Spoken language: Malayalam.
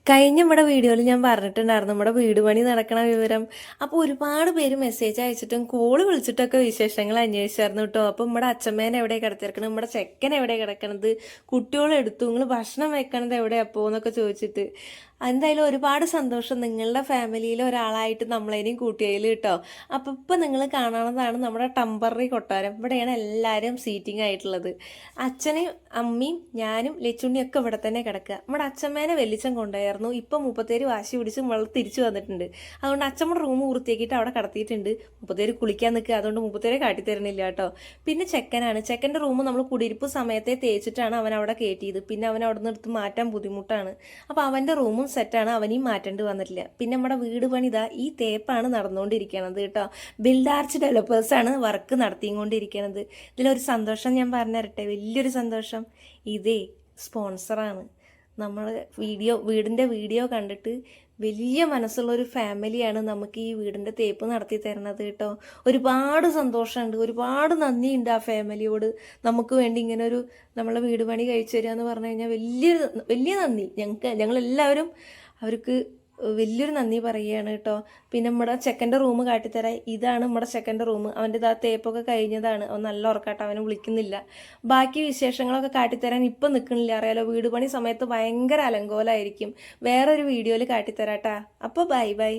കഴിഞ്ഞ നമ്മുടെ വീഡിയോയിൽ ഞാൻ പറഞ്ഞിട്ടുണ്ടായിരുന്നു നമ്മുടെ വീട് പണി നടക്കണ വിവരം. അപ്പോൾ ഒരുപാട് പേര് മെസ്സേജ് അയച്ചിട്ടും കോള് വിളിച്ചിട്ടൊക്കെ വിശേഷങ്ങൾ അന്വേഷിച്ചായിരുന്നു കേട്ടോ. അപ്പോൾ നമ്മുടെ അച്ഛമ്മേനെ എവിടെ കിടത്തിറക്കണം, നമ്മുടെ ചെക്കൻ എവിടെ കിടക്കണത്, കുട്ടികളെടുത്തു, നിങ്ങൾ ഭക്ഷണം വെക്കണത് എവിടെ അപ്പോൾ എന്നൊക്കെ ചോദിച്ചിട്ട് എന്തായാലും ഒരുപാട് സന്തോഷം നിങ്ങളുടെ ഫാമിലിയിൽ ഒരാളായിട്ട് നമ്മളതിനെയും കൂട്ടിയതിൽ കേട്ടോ. അപ്പോൾ ഇപ്പം നിങ്ങൾ കാണുന്നതാണ് നമ്മുടെ ടെമ്പററി കൊട്ടാരം. ഇവിടെയാണ് എല്ലാവരും സീറ്റിംഗ് ആയിട്ടുള്ളത്. അച്ഛനെയും അമ്മയും ഞാനും ലച്ചുണ്ണിയൊക്കെ ഇവിടെ തന്നെ കിടക്കുക. നമ്മുടെ അച്ഛമ്മേനെ വെല്ലിച്ചം കൊണ്ടുപോയായിരുന്നു. ഇപ്പം 37 വാശി പിടിച്ച് നമ്മൾ തിരിച്ചു വന്നിട്ടുണ്ട്. അതുകൊണ്ട് അച്ഛമ്മയുടെ റൂം വൃത്തിയാക്കിയിട്ട് അവിടെ കടത്തിയിട്ടുണ്ട്. 37 കുളിക്കാൻ നിൽക്കുക, അതുകൊണ്ട് 37 കാട്ടിത്തരുന്നില്ല കേട്ടോ. പിന്നെ ചെക്കനാണ്. ചെക്കൻ്റെ റൂം നമ്മൾ കുടിയിരിപ്പ് സമയത്തെ തേച്ചിട്ടാണ് അവൻ അവിടെ കയറ്റിയത്. പിന്നെ അവൻ അവിടെ നിന്ന് എടുത്ത് മാറ്റാൻ ബുദ്ധിമുട്ടാണ്. അപ്പോൾ അവൻ്റെ റൂമും സെറ്റാണ്, അവനെയും മാറ്റേണ്ടി വന്നിട്ടില്ല. പിന്നെ നമ്മുടെ വീട് പണിതാ ഈ തേപ്പാണ് നടന്നുകൊണ്ടിരിക്കണത് കേട്ടോ. ബിൽഡ് ആർച്ച് ഡെവലപ്പേഴ്സാണ് വർക്ക് നടത്തിക്കൊണ്ടിരിക്കണത്. ഇതിലൊരു സന്തോഷം ഞാൻ പറഞ്ഞു തരട്ടെ, വലിയൊരു സന്തോഷം. ഇതേ സ്പോൺസറാണ്. നമ്മൾ വീടിൻ്റെ വീഡിയോ കണ്ടിട്ട് വലിയ മനസ്സുള്ളൊരു ഫാമിലിയാണ് നമുക്ക് ഈ വീടിൻ്റെ തേപ്പ് നടത്തി തരുന്നത് കേട്ടോ. ഒരുപാട് സന്തോഷമുണ്ട്, ഒരുപാട് നന്ദിയുണ്ട് ആ ഫാമിലിയോട്. നമുക്ക് വേണ്ടി ഇങ്ങനെ ഒരു നമ്മളെ വീട് പണി കഴിച്ചു തരിക എന്ന് പറഞ്ഞു കഴിഞ്ഞാൽ വലിയ നന്ദി. ഞങ്ങളെല്ലാവരും അവർക്ക് വലിയൊരു നന്ദി പറയുകയാണ് കേട്ടോ. പിന്നെ നമ്മുടെ ചെക്കൻ്റെ റൂം കാട്ടിത്തരാം. ഇതാണ് നമ്മുടെ ചെക്കൻ്റെ റൂം. അവൻ്റെ ആ തേപ്പൊക്കെ കഴിഞ്ഞതാണ്. അവൻ നല്ല ഉറക്കാട്ടോ, അവനെ വിളിക്കുന്നില്ല. ബാക്കി വിശേഷങ്ങളൊക്കെ കാട്ടിത്തരാൻ ഇപ്പം നിൽക്കണില്ല, അറിയാലോ. വീട് പണി സമയത്ത് ഭയങ്കര അലങ്കോലമായിരിക്കും. വേറൊരു വീഡിയോയിൽ കാട്ടിത്തരാട്ടാ. അപ്പോൾ ബൈ.